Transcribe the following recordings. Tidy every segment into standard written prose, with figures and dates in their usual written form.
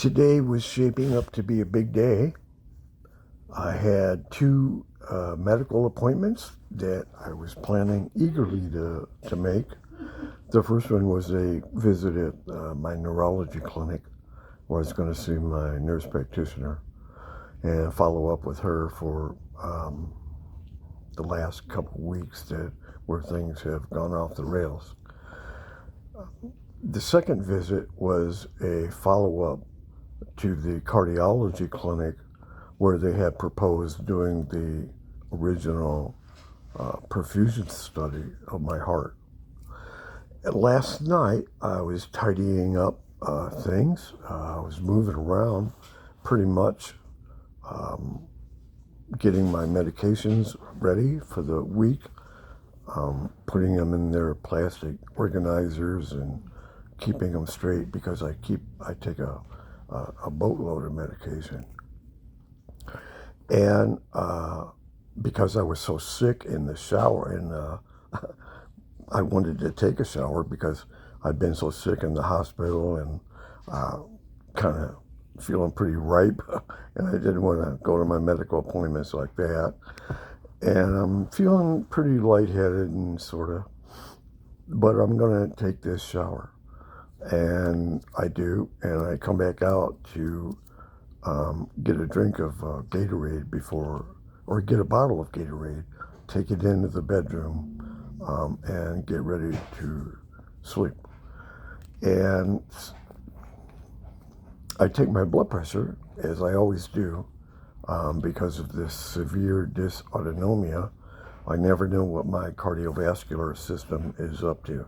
Today was shaping up to be a big day. I had two medical appointments that I was planning eagerly to make. The first one was a visit at my neurology clinic where I was going to see my nurse practitioner and follow up with her for the last couple of weeks where things have gone off the rails. The second visit was a follow-up to the cardiology clinic where they had proposed doing the original perfusion study of my heart. And last night I was tidying up things. I was moving around pretty much, getting my medications ready for the week, putting them in their plastic organizers and keeping them straight because I take a boatload of medication. And because I was so sick in the shower, and I wanted to take a shower because I'd been so sick in the hospital and kind of feeling pretty ripe, and I didn't want to go to my medical appointments like that. And I'm feeling pretty lightheaded and sort of, but I'm going to take this shower. And I do, and I come back out to get a drink of Gatorade or get a bottle of Gatorade, take it into the bedroom, and get ready to sleep. And I take my blood pressure, as I always do, because of this severe dysautonomia. I never know what my cardiovascular system is up to.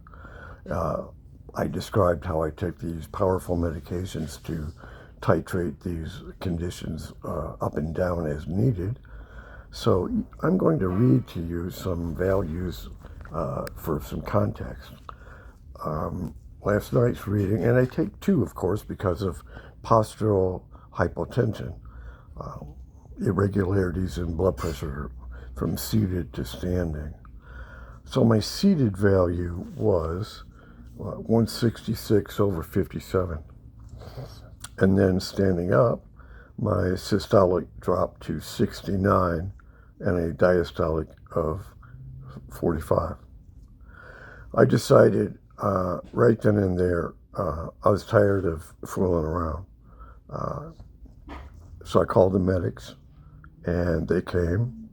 I described how I take these powerful medications to titrate these conditions up and down as needed. So I'm going to read to you some values for some context. Last night's reading, and I take two, of course, because of postural hypotension, irregularities in blood pressure from seated to standing. So my seated value was 166/57. And then standing up, my systolic dropped to 69 and a diastolic of 45. I decided right then and there, I was tired of fooling around. So I called the medics and they came.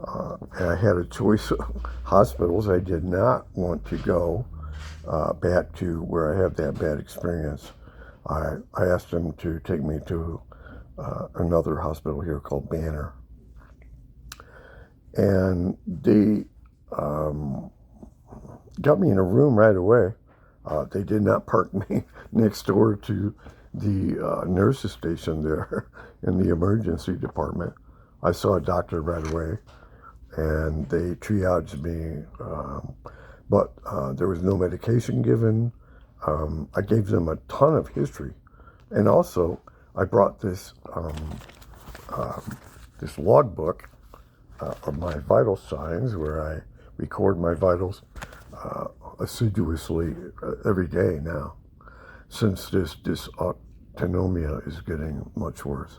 And I had a choice of hospitals. I did not want to go back to where I had that bad experience. I asked them to take me to another hospital here called Banner. And they got me in a room right away. They did not park me next door to the nurses station there in the emergency department. I saw a doctor right away, and they triaged me, but there was no medication given. I gave them a ton of history, and also I brought this this logbook of my vital signs, where I record my vitals assiduously every day now, since this dysautonomia is getting much worse.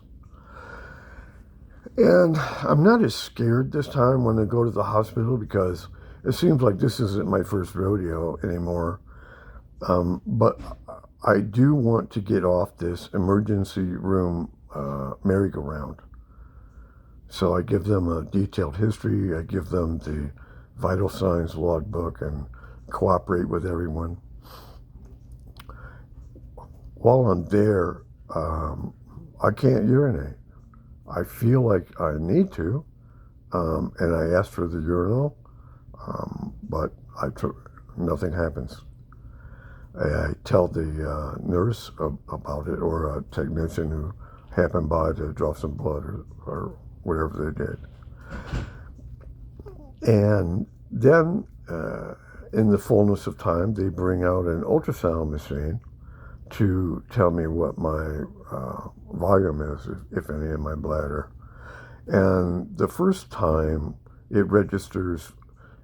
And I'm not as scared this time when I go to the hospital because it seems like this isn't my first rodeo anymore. But I do want to get off this emergency room merry-go-round. So I give them a detailed history. I give them the vital signs logbook and cooperate with everyone. While I'm there, I can't urinate. I feel like I need to, and I asked for the urinal, but nothing happens. I tell the nurse about it, or a technician who happened by to draw some blood or whatever they did. And then, in the fullness of time, they bring out an ultrasound machine to tell me what my volume is, if any, in my bladder. And the first time, it registers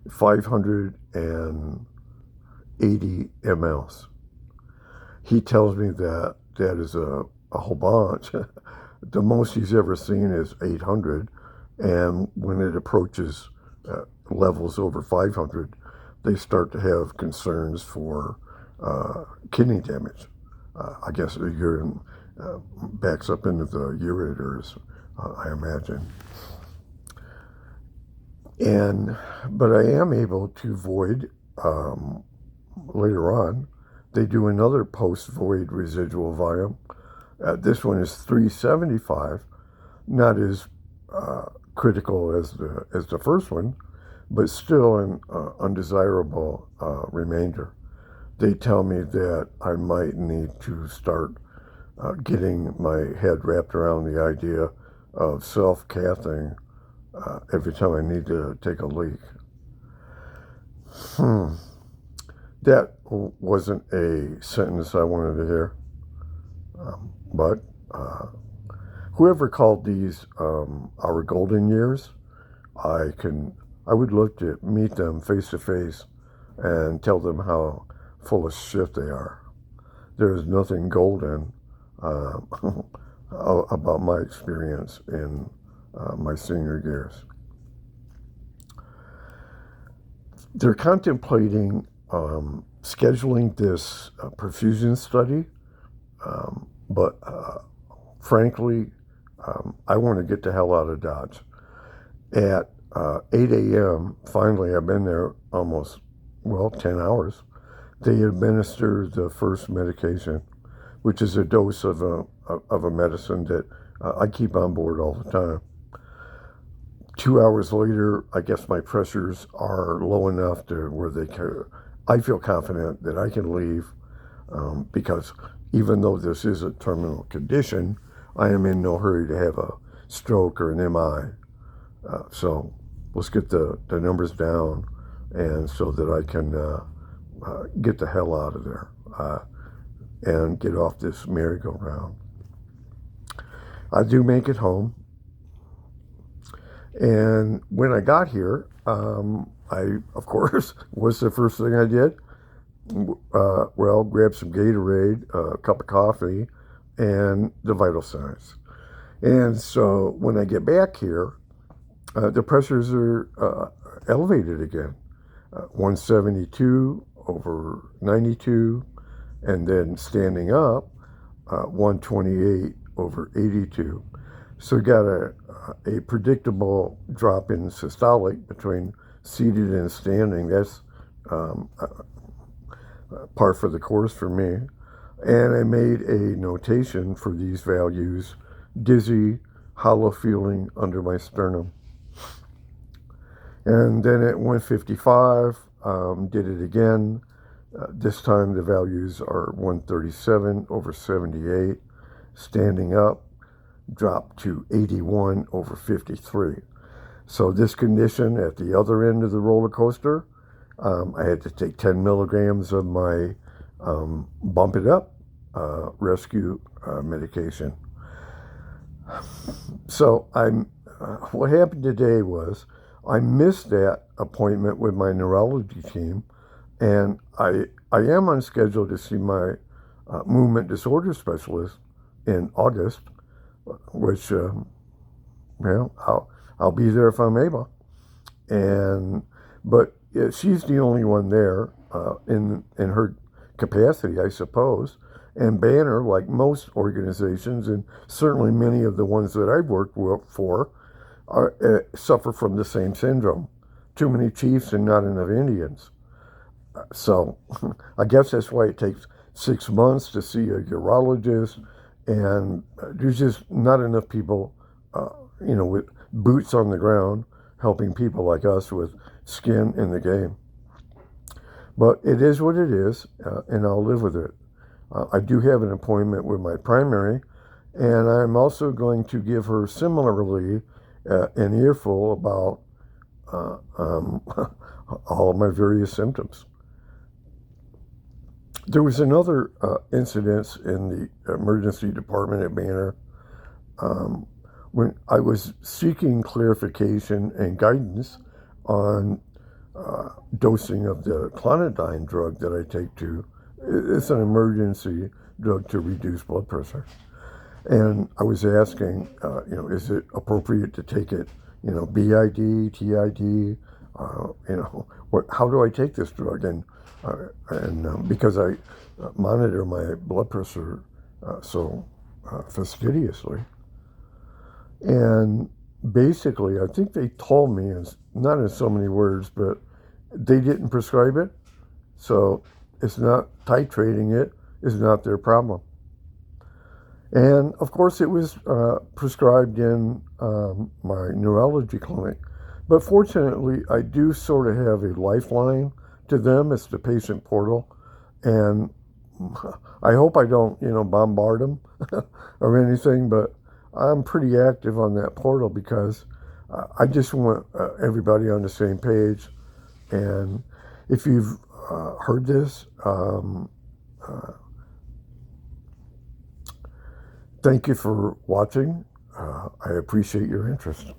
580 mLs. He tells me that that is a whole bunch. The most he's ever seen is 800, and when it approaches levels over 500, they start to have concerns for kidney damage. I guess the urine backs up into the ureters, I imagine. But I am able to void later on. They do another post-void residual volume. This one is 375, not as critical as the first one, but still an undesirable remainder. They tell me that I might need to start getting my head wrapped around the idea of self-cathing every time I need to take a leak. That wasn't a sentence I wanted to hear. But whoever called these our golden years, I would love to meet them face to face and tell them how full of shit they are. There is nothing golden about my experience in my senior years. They're contemplating scheduling this perfusion study, but frankly, I want to get the hell out of Dodge. At 8 a.m., finally, I've been there almost, 10 hours. They administer the first medication, which is a dose of a medicine that I keep on board all the time. 2 hours later, I guess my pressures are low enough to where I feel confident that I can leave because even though this is a terminal condition, I am in no hurry to have a stroke or an MI. So let's get the numbers down, and so that I can get the hell out of there and get off this merry-go-round. I do make it home. And when I got here, I, of course, what's the first thing I did? Grab some Gatorade, a cup of coffee, and the vital signs. And so when I get back here, the pressures are elevated again. 172 over 92, and then standing up, 128 over 82. So got a predictable drop in systolic between seated and standing. That's par for the course for me. And I made a notation for these values: dizzy, hollow feeling under my sternum. And then at 155, did it again. This time the values are 137 over 78. Standing up, dropped to 81 over 53. So this condition at the other end of the roller coaster, I had to take 10 milligrams of my Bump It Up rescue medication. So what happened today was I missed that appointment with my neurology team, and I am on schedule to see my movement disorder specialist in August, which I'll be there if I'm able. But she's the only one there in her capacity, I suppose. And Banner, like most organizations, and certainly many of the ones that I've worked for, suffer from the same syndrome: too many chiefs and not enough Indians. So I guess that's why it takes 6 months to see a urologist, and there's just not enough people, with boots on the ground helping people like us with skin in the game. But it is what it is, and I'll live with it. I do have an appointment with my primary, and I'm also going to give her similarly an earful about all of my various symptoms. There was another incident in the emergency department at Banner when I was seeking clarification and guidance on dosing of the clonidine drug that I take to. It's an emergency drug to reduce blood pressure. And I was asking, is it appropriate to take it, BID, TID, how do I take this drug? And because I monitor my blood pressure so fastidiously. And basically, I think they told me, not in so many words, but they didn't prescribe it. So it's not titrating it is not their problem. And of course, it was prescribed in my neurology clinic. But fortunately, I do sort of have a lifeline to them. It's the patient portal. And I hope I don't, bombard them or anything, but I'm pretty active on that portal because I just want everybody on the same page. And if you've heard this, thank you for watching. I appreciate your interest.